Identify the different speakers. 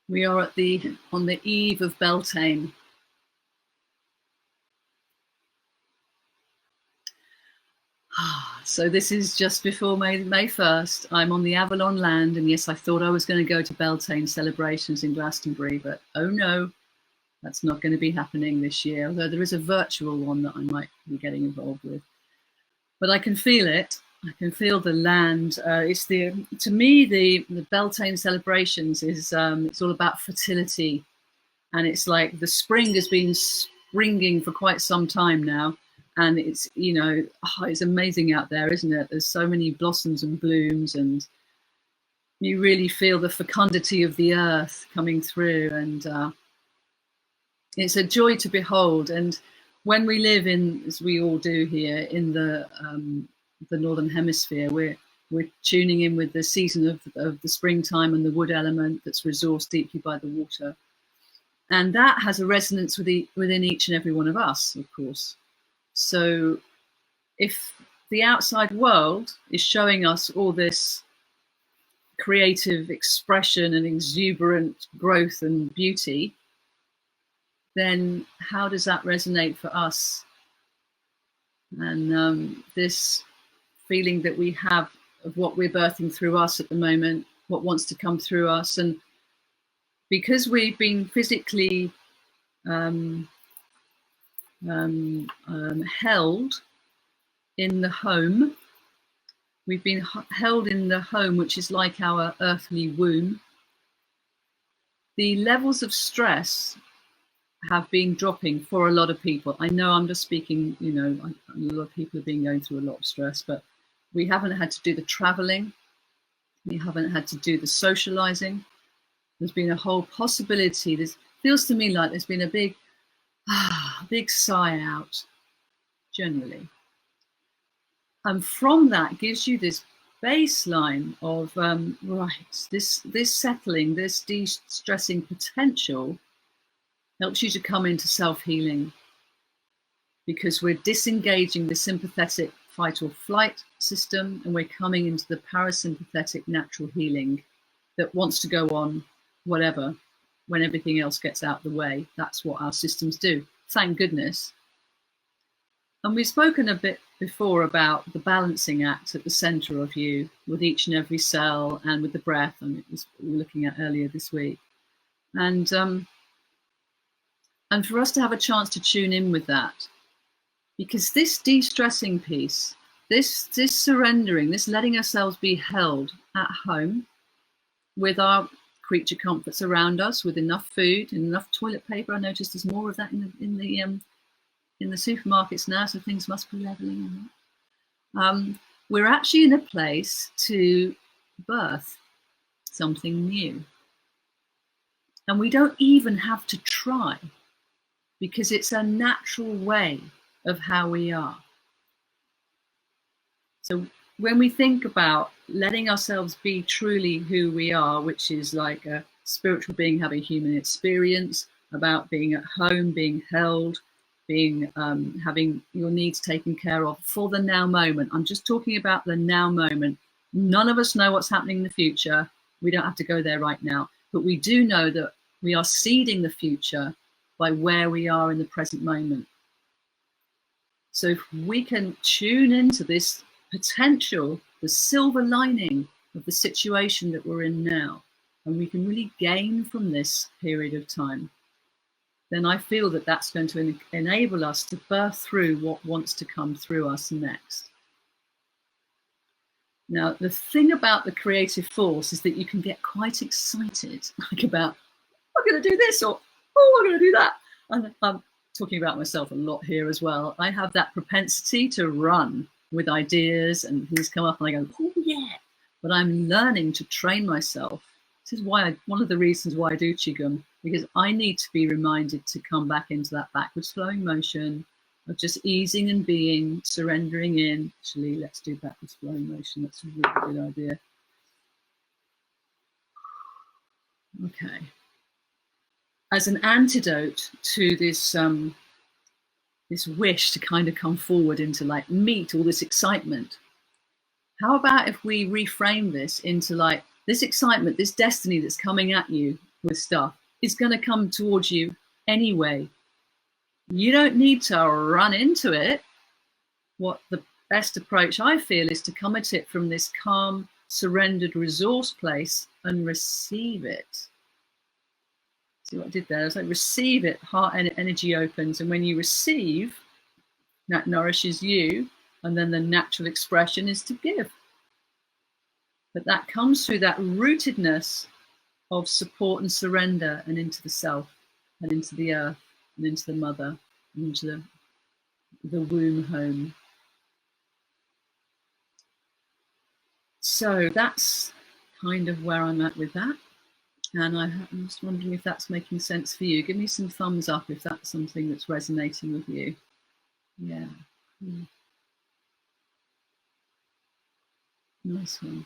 Speaker 1: We are on the eve of Beltane. So this is just before May 1st. I'm on the Avalon land, and yes, I thought I was going to go to Beltane celebrations in Glastonbury, but oh no, that's not going to be happening this year, although there is a virtual one that I might be getting involved with. But I can feel it. I can feel the land. To me, the Beltane celebrations is it's all about fertility, and it's like the spring has been springing for quite some time now, and it's it's amazing out there, isn't it? There's so many blossoms and blooms, and you really feel the fecundity of the earth coming through, and it's a joy to behold. And when we live in, as we all do here, in the northern hemisphere, we're tuning in with the season of the springtime and the wood element that's resourced deeply by the water, and that has a resonance within each and every one of us, of course. So if the outside world is showing us all this creative expression and exuberant growth and beauty, then how does that resonate for us? And this feeling that we have of what we're birthing through us at the moment, what wants to come through us. And because we've been physically held in the home, we've been held in the home, which is like our earthly womb, the levels of stress have been dropping for a lot of people. I know I'm just speaking, a lot of people have been going through a lot of stress, but we haven't had to do the traveling. We haven't had to do the socializing. There's been a whole possibility. This feels to me like there's been a big sigh out, generally. And from that gives you this baseline of, this settling, this de-stressing potential helps you to come into self-healing, because we're disengaging the sympathetic fight or flight system, and we're coming into the parasympathetic natural healing that wants to go on whatever, when everything else gets out of the way. That's what our systems do, thank goodness. And we've spoken a bit before about the balancing act at the center of you, with each and every cell, and with the breath, and it was we were looking at earlier this week. And for us to have a chance to tune in with that, because this de-stressing piece, this surrendering, this letting ourselves be held at home with our creature comforts around us, with enough food and enough toilet paper. I noticed there's more of that in the supermarkets now, so things must be leveling on that. We're actually in a place to birth something new, and we don't even have to try, because it's a natural way of how we are. So when we think about letting ourselves be truly who we are, which is like a spiritual being having human experience, about being at home, being held, being having your needs taken care of for the now moment. I'm just talking about the now moment. None of us know what's happening in the future. We don't have to go there right now, but we do know that we are seeding the future by where we are in the present moment. So if we can tune into this potential, the silver lining of the situation that we're in now, and we can really gain from this period of time, then I feel that that's going to enable us to birth through what wants to come through us next. Now, the thing about the creative force is that you can get quite excited, like about, I'm going to do this, or, oh, I'm going to do that. And I'm talking about myself a lot here as well. I have that propensity to run with ideas, and things come up and I go, oh yeah. But I'm learning to train myself. This is why one of the reasons why I do Qigong, because I need to be reminded to come back into that backwards flowing motion of just easing and being, surrendering in. Actually, let's do backwards flowing motion. That's a really good idea. Okay. As an antidote to this this wish to kind of come forward into like meet all this excitement, how about if we reframe this into like this excitement, this destiny that's coming at you with stuff is going to come towards you anyway. You don't need to run into it. What the best approach I feel is to come at it from this calm, surrendered resource place and receive it. See what I did there? I was like, receive it, heart energy opens. And when you receive, that nourishes you. And then the natural expression is to give. But that comes through that rootedness of support and surrender, and into the self, and into the earth, and into the mother, and into the womb home. So that's kind of where I'm at with that. And I'm just wondering if that's making sense for you. Give me some thumbs up if that's something that's resonating with you. Yeah. Nice one.